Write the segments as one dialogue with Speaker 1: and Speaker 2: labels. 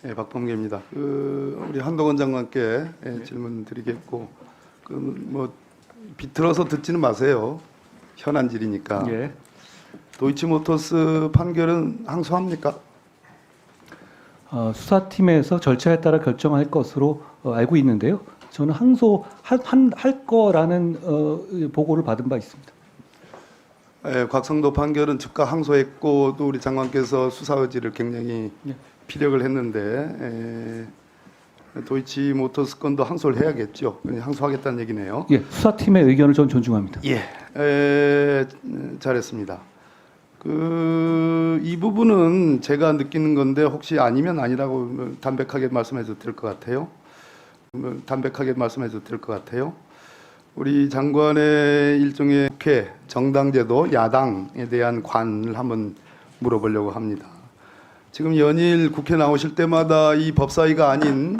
Speaker 1: 예, 박범계입니다. 우리 한동훈 장관께 질문 드리겠고, 뭐 비틀어서 듣지는 마세요. 현안질이니까.
Speaker 2: 예.
Speaker 1: 도이치모터스 판결은 항소합니까?
Speaker 2: 수사팀에서 절차에 따라 결정할 것으로 알고 있는데요. 저는 항소할 거라는 보고를 받은 바 있습니다.
Speaker 1: 예, 곽성도 판결은 즉각 항소했고, 또 우리 장관께서 수사 의지를 굉장히
Speaker 2: 예.
Speaker 1: 피력을 했는데, 도이치 모터스 건도 항소를 해야겠죠. 그냥 항소하겠다는 얘기네요.
Speaker 2: 예, 수사팀의 의견을 전 존중합니다.
Speaker 1: 예, 잘했습니다. 이 부분은 제가 느끼는 건데 혹시 아니면 아니라고 담백하게 말씀해도 될 것 같아요. 우리 장관의 일종의 국회 정당제도 야당에 대한 관을 한번 물어보려고 합니다. 지금 연일 국회 나오실 때마다 이 법사위가 아닌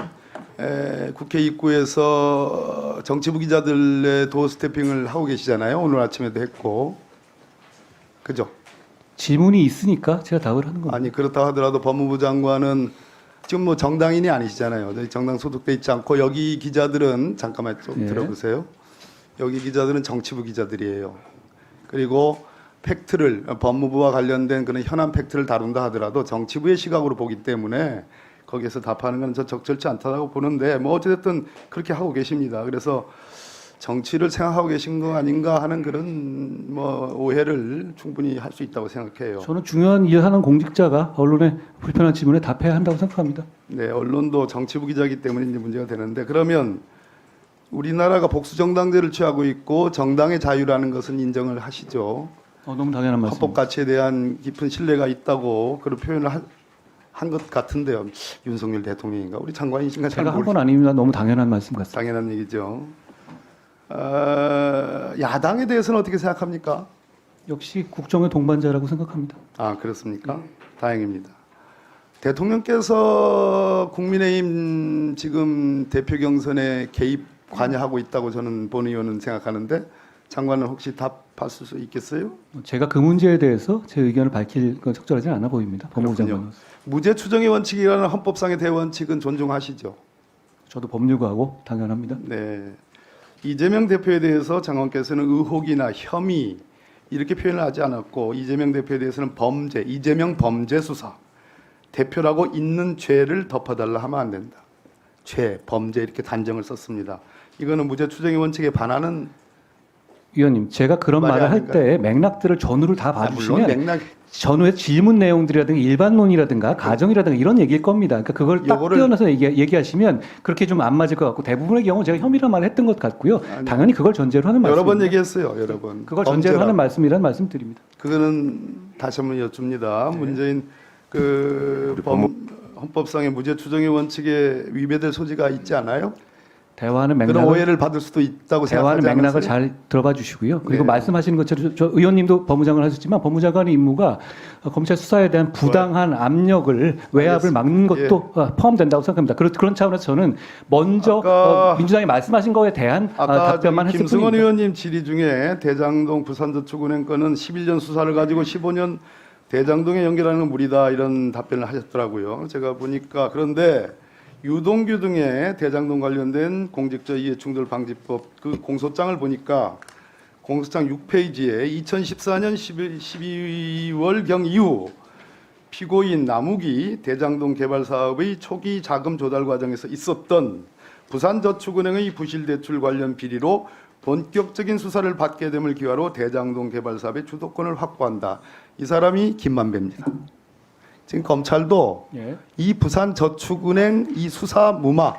Speaker 1: 국회 입구에서 정치부 기자들의 도어 스태핑을 하고 계시잖아요. 오늘 아침에도 했고, 그죠?
Speaker 2: 질문이 있으니까 제가 답을 하는 겁니다.
Speaker 1: 아니 그렇다 하더라도 법무부 장관은 지금 뭐 정당인이 아니시잖아요. 저희 정당 소속돼 있지 않고 여기 기자들은 잠깐만 좀
Speaker 2: 예.
Speaker 1: 들어보세요. 여기 기자들은 정치부 기자들이에요. 그리고 팩트를 법무부와 관련된 그런 현안 팩트를 다룬다 하더라도 정치부의 시각으로 보기 때문에 거기에서 답하는 건 저 적절치 않다고 보는데 뭐 어쨌든 그렇게 하고 계십니다. 그래서 정치를 생각하고 계신 거 아닌가 하는 그런 뭐 오해를 충분히 할 수 있다고 생각해요.
Speaker 2: 저는 중요한 일을 하는 공직자가 언론의 불편한 질문에 답해야 한다고 생각합니다.
Speaker 1: 네, 언론도 정치부 기자이기 때문에 이제 문제가 되는데 그러면 우리나라가 복수정당제를 취하고 있고 정당의 자유라는 것은 인정을 하시죠.
Speaker 2: 너무 당연한 말씀.
Speaker 1: 헌법 가치에 대한 깊은 신뢰가 있다고 그런 표현을 한 것 같은데요. 윤석열 대통령인가 우리 장관이신가 잘
Speaker 2: 제가 한 건 아닙니다. 너무 당연한 말씀 같습니다.
Speaker 1: 당연한 얘기죠. 야당에 대해서는 어떻게 생각합니까?
Speaker 2: 역시 국정의 동반자라고 생각합니다.
Speaker 1: 아 그렇습니까? 다행입니다. 대통령께서 국민의힘 지금 대표 경선에 개입 관여하고 있다고 저는 본 의원은 생각하는데 장관은 혹시 답할 수 있겠어요?
Speaker 2: 제가 그 문제에 대해서 제 의견을 밝힐 건 적절하지 않아 보입니다. 법무부
Speaker 1: 그렇군요.
Speaker 2: 장관은.
Speaker 1: 무죄 추정의 원칙이라는 헌법상의 대원칙은 존중하시죠?
Speaker 2: 저도 법률가하고 당연합니다.
Speaker 1: 네. 이재명 대표에 대해서 장관께서는 의혹이나 혐의 이렇게 표현을 하지 않았고 이재명 대표에 대해서는 범죄, 이재명 범죄 수사 대표라고 있는 죄를 덮어달라 하면 안 된다. 죄, 범죄 이렇게 단정을 썼습니다. 이거는 무죄 추정의 원칙에 반하는
Speaker 2: 위원님, 제가 그런
Speaker 1: 말이
Speaker 2: 말을 할
Speaker 1: 아닌가요?
Speaker 2: 때 맥락들을 전후를 다
Speaker 1: 물론
Speaker 2: 봐주시면
Speaker 1: 맥락
Speaker 2: 전후의 질문 내용들이라든가 일반론이라든가 가정이라든가 이런 얘기일 겁니다. 그러니까 그걸 딱
Speaker 1: 요거를-
Speaker 2: 떼어내서 얘기하시면 그렇게 좀 안 맞을 것 같고 대부분의 경우 제가 혐의란 말을 했던 것 같고요.
Speaker 1: 아니,
Speaker 2: 당연히 그걸 전제로 하는
Speaker 1: 여러 번
Speaker 2: 말씀입니다.
Speaker 1: 얘기했어요. 여러 번.
Speaker 2: 그걸 전제로
Speaker 1: 범죄라.
Speaker 2: 하는 말씀이라는 말씀 드립니다.
Speaker 1: 그거는 다시 한번 여쭙니다. 문재인 헌법상의 무죄 추정의 원칙에 위배될 소지가 있지 않아요?
Speaker 2: 대화하는
Speaker 1: 그런
Speaker 2: 맥락을
Speaker 1: 오해를 받을 수도 있다고
Speaker 2: 대화하는
Speaker 1: 생각하지
Speaker 2: 맥락을
Speaker 1: 않으세요?
Speaker 2: 잘 들어봐 주시고요. 그리고
Speaker 1: 네.
Speaker 2: 말씀하시는 것처럼 저 의원님도 법무장관을 하셨지만 법무장관의 임무가 검찰 수사에 대한 부당한 압력을 외압을 막는 것도 포함된다고 생각합니다. 그런 차원에서 저는 먼저
Speaker 1: 아까-
Speaker 2: 민주당이 말씀하신 거에 대한
Speaker 1: 아까
Speaker 2: 답변만 했을
Speaker 1: 김승원
Speaker 2: 뿐입니다.
Speaker 1: 의원님 질의 중에 대장동 부산저축은행 건은 11년 수사를 가지고 15년 대장동에 연결하는 건 무리다 이런 답변을 하셨더라고요. 제가 보니까 그런데 유동규 등의 대장동 관련된 공직자 이해충돌 방지법 그 공소장을 보니까 공소장 6페이지에 2014년 12월경 이후 피고인 남욱이 대장동 개발 사업의 초기 자금 조달 과정에서 있었던 부산저축은행의 부실대출 관련 비리로 본격적인 수사를 받게 됨을 기화로 대장동 개발 사업의 주도권을 확보한다. 이 사람이 김만배입니다. 지금 검찰도
Speaker 2: 예.
Speaker 1: 이 부산저축은행 이 수사 무마,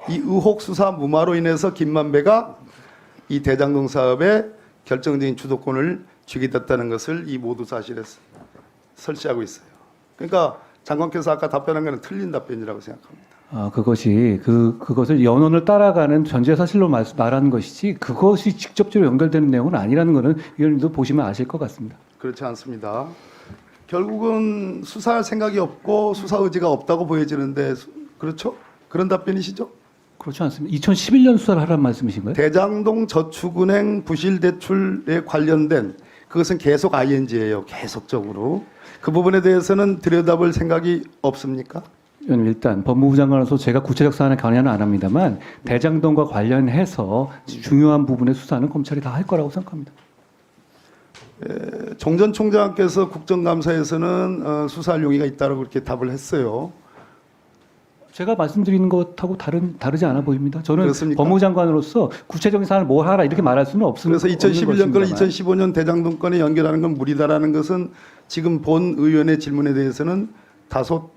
Speaker 1: 이 의혹 수사 무마로 인해서 김만배가 이 대장동 사업의 결정적인 주도권을 쥐게 됐다는 것을 이 모두 사실에 설치하고 있어요. 그러니까 장관께서 아까 답변한 것은 틀린 답변이라고 생각합니다.
Speaker 2: 그것을 연원을 따라가는 전제 사실로 말하는 것이지 그것이 직접적으로 연결되는 내용은 아니라는 것은 위원님도 보시면 아실 것 같습니다.
Speaker 1: 그렇지 않습니다. 결국은 수사할 생각이 없고 수사 의지가 없다고 보여지는데 그렇죠? 그런 답변이시죠?
Speaker 2: 그렇지 않습니다. 2011년 수사를 하라는 말씀이신가요?
Speaker 1: 대장동 저축은행 부실 대출에 관련된 그것은 계속 ING예요. 계속적으로. 그 부분에 대해서는 들여다볼 생각이 없습니까?
Speaker 2: 의원님, 일단 법무부 장관으로서 제가 구체적 사안에 관여는 안 합니다만 대장동과 관련해서 중요한 부분의 수사는 검찰이 다 할 거라고 생각합니다.
Speaker 1: 정 전 총장께서 국정감사에서는 수사할 용의가 있다고 그렇게 답을 했어요.
Speaker 2: 제가 말씀드리는 것하고 다르지 않아 보입니다. 저는
Speaker 1: 그렇습니까?
Speaker 2: 법무부 장관으로서 구체적인 사안을 뭘 하라 이렇게 말할 수는 없습니다.
Speaker 1: 그래서 2011년 건을 2015년 대장동 건에 연결하는 건 무리다라는 것은 지금 본 의원의 질문에 대해서는 다소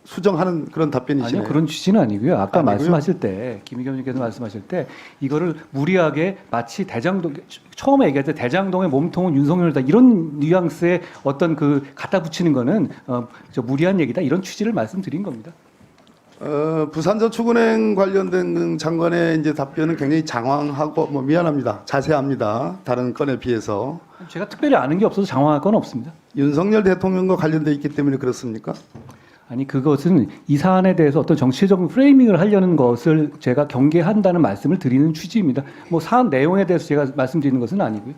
Speaker 1: 수정하는 그런 답변이시네요.
Speaker 2: 아니요, 그런 취지는 아니고요. 아까
Speaker 1: 아니고요?
Speaker 2: 말씀하실 때 김의겸 님께서 말씀하실 때 이거를 무리하게 마치 대장동 처음에 얘기할 때 대장동의 몸통은 윤석열이다 이런 뉘앙스의 어떤 그 갖다 붙이는 거는 저 무리한 얘기다 이런 취지를 말씀드린 겁니다.
Speaker 1: 부산저축은행 관련된 장관의 이제 답변은 굉장히 장황하고 미안합니다. 자세합니다. 다른 건에 비해서.
Speaker 2: 제가 특별히 아는 게 없어서 장황할 건 없습니다.
Speaker 1: 윤석열 대통령과 관련돼 있기 때문에 그렇습니까?
Speaker 2: 아니 그것은 이 사안에 대해서 어떤 정치적인 프레이밍을 하려는 것을 제가 경계한다는 말씀을 드리는 취지입니다. 뭐 사안 내용에 대해서 제가 말씀드리는 것은 아니고요.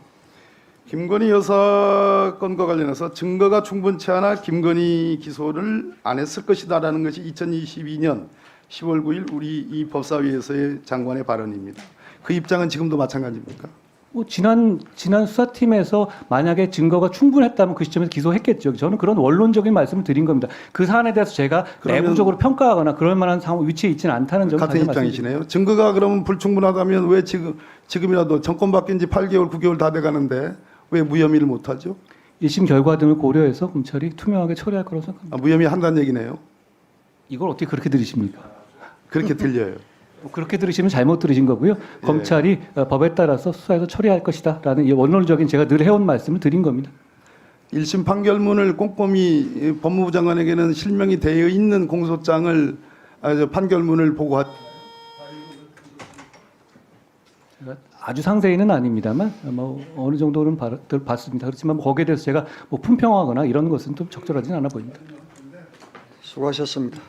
Speaker 1: 김건희 여사 건과 관련해서 증거가 충분치 않아 김건희 기소를 안 했을 것이다라는 것이 2022년 10월 9일 우리 이 법사위에서의 장관의 발언입니다. 그 입장은 지금도 마찬가지입니까?
Speaker 2: 뭐 지난 수사팀에서 만약에 증거가 충분했다면 그 시점에서 기소했겠죠. 저는 그런 원론적인 말씀을 드린 겁니다. 그 사안에 대해서 제가
Speaker 1: 그러면
Speaker 2: 내부적으로 평가하거나 그럴 만한 상황 위치에 있지는 않다는 점을
Speaker 1: 같은
Speaker 2: 다시
Speaker 1: 입장이시네요. 증거가 그러면 불충분하다면 왜 지금이라도 정권 바뀐 지 8개월, 9개월 다 돼가는데 왜 무혐의를 못하죠?
Speaker 2: 1심 결과 등을 고려해서 검찰이 투명하게 처리할 거라고 생각합니다.
Speaker 1: 무혐의 한다는 얘기네요.
Speaker 2: 이걸 어떻게 그렇게 들으십니까?
Speaker 1: 그렇게 들려요.
Speaker 2: 그렇게 들으시면 잘못 들으신 거고요. 검찰이 법에 따라서 수사해서 처리할 것이다라는 이 원론적인 제가 늘 해온 말씀을 드린 겁니다.
Speaker 1: 1심 판결문을 꼼꼼히 법무부 장관에게는 실명이 되어 있는 공소장을 판결문을 보고
Speaker 2: 제가 아주 상세히는 아닙니다만 뭐 어느 정도는 봤습니다. 그렇지만 거기에 대해서 제가 뭐 품평하거나 이런 것은 좀 적절하지는 않아 보입니다.
Speaker 3: 수고하셨습니다.